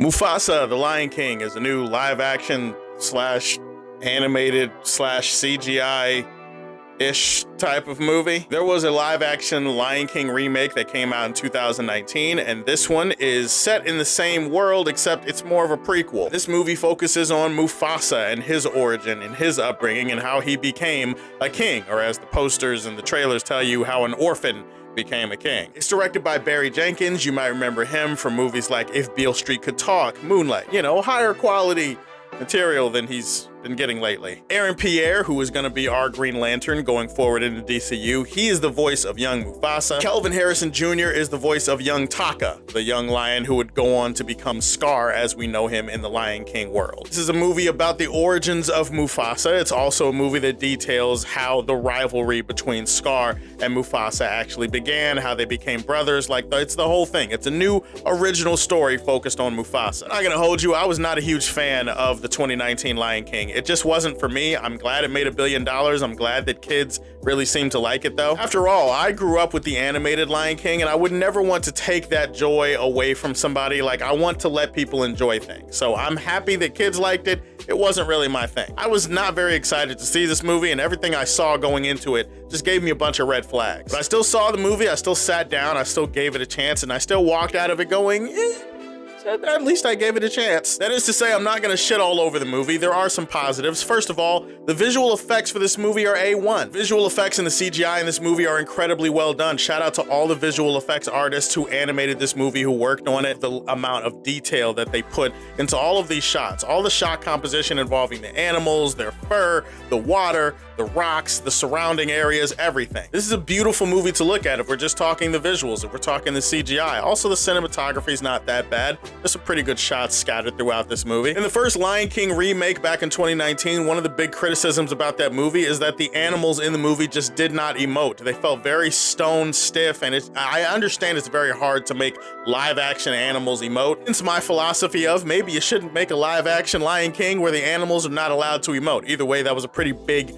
Mufasa, the Lion King, is a new live action slash animated slash CGI-ish type of movie. There was a live action Lion King remake that came out in 2019, and this one is set in the same world, except it's more of a prequel. This movie focuses on Mufasa and his origin and his upbringing and how he became a king, or as the posters and the trailers tell you, how an orphan became a king. It's directed by Barry Jenkins. You might remember him from movies like If Beale Street Could Talk, Moonlight, you know, higher quality material than he's been getting lately. Pierre, who is going to be our Green Lantern going forward into DCU, he is the voice of young Mufasa. Kelvin Harrison Jr. is the voice of young Taka, the young lion who would go on to become Scar as we know him in the Lion King world. This is a movie about the origins of Mufasa. It's also a movie that details how the rivalry between Scar and Mufasa actually began, how they became brothers. Like, it's the whole thing. It's a new original story focused on Mufasa. I'm not gonna hold you, I was not a huge fan of the 2019 Lion King. It just wasn't for me. I'm glad it made $1 billion. I'm glad that kids really seem to like it though. After all, I grew up with the animated Lion King, and I would never want to take that joy away from somebody. Like, I want to let people enjoy things. So I'm happy that kids liked it. It wasn't really my thing. I was not very excited to see this movie, and everything I saw going into it just gave me a bunch of red flags. But I still saw the movie, I still sat down, I still gave it a chance, and I still walked out of it going, at least I gave it a chance. That is to say, I'm not gonna shit all over the movie. There are some positives. First of all, the visual effects for this movie are A1. Visual effects and the CGI in this movie are incredibly well done. Shout out to all the visual effects artists who animated this movie, who worked on it, the amount of detail that they put into all of these shots, all the shot composition involving the animals, their fur, the water, the rocks, the surrounding areas, everything. This is a beautiful movie to look at if we're just talking the visuals, if we're talking the CGI. Also, the cinematography is not that bad. There's some pretty good shots scattered throughout this movie. In the first Lion King remake back in 2019, one of the big criticisms about that movie is that the animals in the movie just did not emote. They felt very stone stiff, and I understand it's very hard to make live action animals emote. It's my philosophy of maybe you shouldn't make a live action Lion King where the animals are not allowed to emote. Either way, that was a pretty big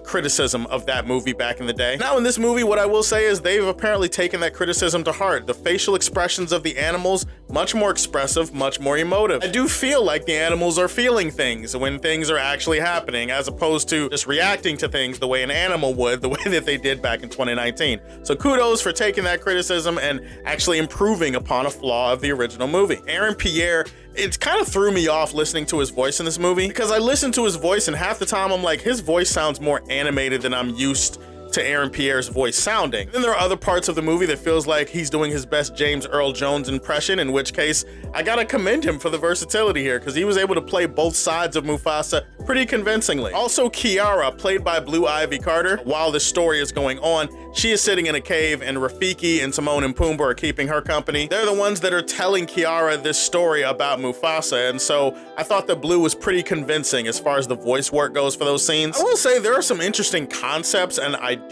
criticism of that movie back in the day. Now in this movie, what I will say is they've apparently taken that criticism to heart. The facial expressions of the animals, much more expressive, much more emotive. I do feel like the animals are feeling things when things are actually happening, as opposed to just reacting to things the way an animal would, the way that they did back in 2019. So kudos for taking that criticism and actually improving upon a flaw of the original movie. Pierre, it kind of threw me off listening to his voice in this movie, because I listened to his voice and half the time I'm like, his voice sounds more animated than I'm used to Pierre's voice sounding. Then there are other parts of the movie that feels like he's doing his best James Earl Jones impression, in which case I gotta commend him for the versatility here, because he was able to play both sides of Mufasa pretty convincingly. Also, Kiara, played by Blue Ivy Carter, while this story is going on, she is sitting in a cave, and Rafiki and Timon and Pumbaa are keeping her company. They're the ones that are telling Kiara this story about Mufasa, and so I thought that Blue was pretty convincing as far as the voice work goes for those scenes. I will say there are some interesting concepts and ideas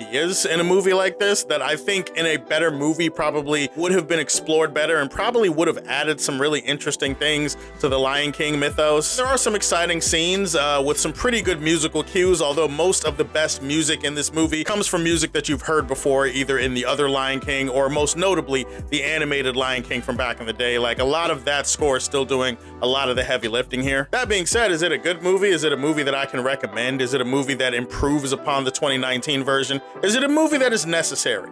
in a movie like this that I think in a better movie probably would have been explored better and probably would have added some really interesting things to the Lion King mythos. There are some exciting scenes with some pretty good musical cues, although most of the best music in this movie comes from music that you've heard before, either in the other Lion King or most notably the animated Lion King from back in the day. Like, a lot of that score is still doing a lot of the heavy lifting here. That being said, is it a good movie? Is it a movie that I can recommend? Is it a movie that improves upon the 2019 version? Is it a movie that is necessary?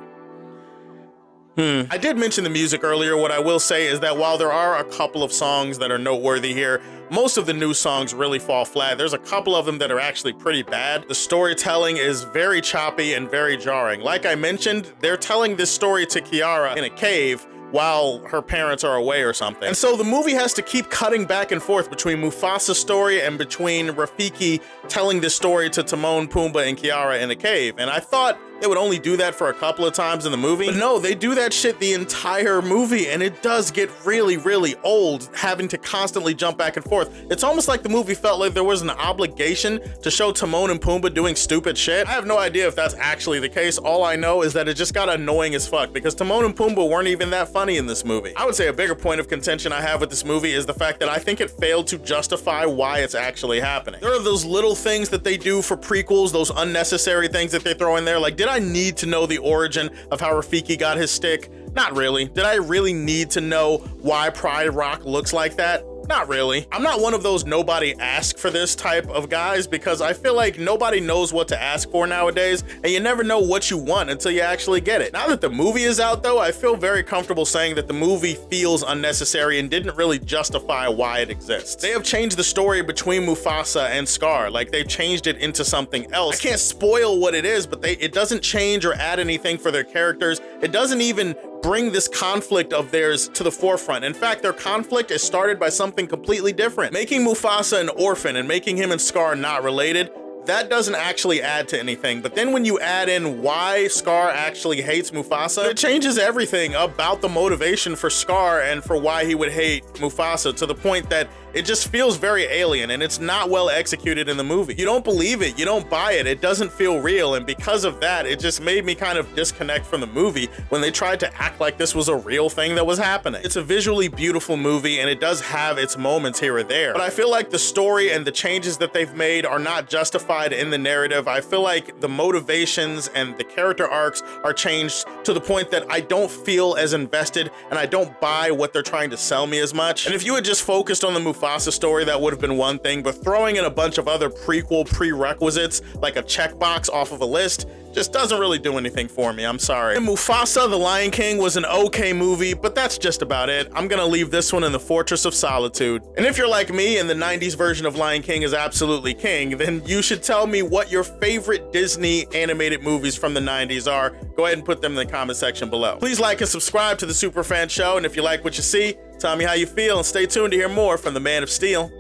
I did mention the music earlier. What I will say is that while there are a couple of songs that are noteworthy here, most of the new songs really fall flat. There's a couple of them that are actually pretty bad. The storytelling is very choppy and very jarring. Like I mentioned, they're telling this story to Kiara in a cave while her parents are away or something. And so the movie has to keep cutting back and forth between Mufasa's story and between Rafiki telling this story to Timon, Pumbaa, and Kiara in the cave. And I thought they would only do that for a couple of times in the movie. But no, they do that shit the entire movie, and it does get really, really old having to constantly jump back and forth. It's almost like the movie felt like there was an obligation to show Timon and Pumbaa doing stupid shit. I have no idea if that's actually the case. All I know is that it just got annoying as fuck, because Timon and Pumbaa weren't even that funny in this movie. I would say a bigger point of contention I have with this movie is the fact that I think it failed to justify why it's actually happening. There are those little things that they do for prequels, those unnecessary things that they throw in there. Like, did I need to know the origin of how Rafiki got his stick? Not really. Did I really need to know why Pride Rock looks like that? Not really. I'm not one of those nobody ask for this type of guys, because I feel like nobody knows what to ask for nowadays, and you never know what you want until you actually get it. Now that the movie is out though, I feel very comfortable saying that the movie feels unnecessary and didn't really justify why it exists. They have changed the story between Mufasa and Scar. Like, they've changed it into something else. I can't spoil what it is, but it doesn't change or add anything for their characters. It doesn't even bring this conflict of theirs to the forefront. In fact, their conflict is started by something completely different. Making Mufasa an orphan and making him and Scar not related, that doesn't actually add to anything. But then when you add in why Scar actually hates Mufasa, it changes everything about the motivation for Scar and for why he would hate Mufasa, to the point that it just feels very alien, and it's not well executed in the movie. You don't believe it, you don't buy it, it doesn't feel real, and because of that, it just made me kind of disconnect from the movie when they tried to act like this was a real thing that was happening. It's a visually beautiful movie, and it does have its moments here or there, but I feel like the story and the changes that they've made are not justified in the narrative. I feel like the motivations and the character arcs are changed to the point that I don't feel as invested, and I don't buy what they're trying to sell me as much. And if you had just focused on the Mufasa story, that would have been one thing, but throwing in a bunch of other prequel prerequisites like a checkbox off of a list just doesn't really do anything for me. I'm sorry. And Mufasa the Lion King was an okay movie, but that's just about it. I'm gonna leave this one in the Fortress of Solitude. And if you're like me and the 90s version of Lion King is absolutely king, then you should tell me what your favorite Disney animated movies from the 90s are. Go ahead and put them in the comment section below. Please like and subscribe to the Superfan Show, and if you like what you see, tell me how you feel, and stay tuned to hear more from the Man of Steel.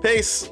Peace.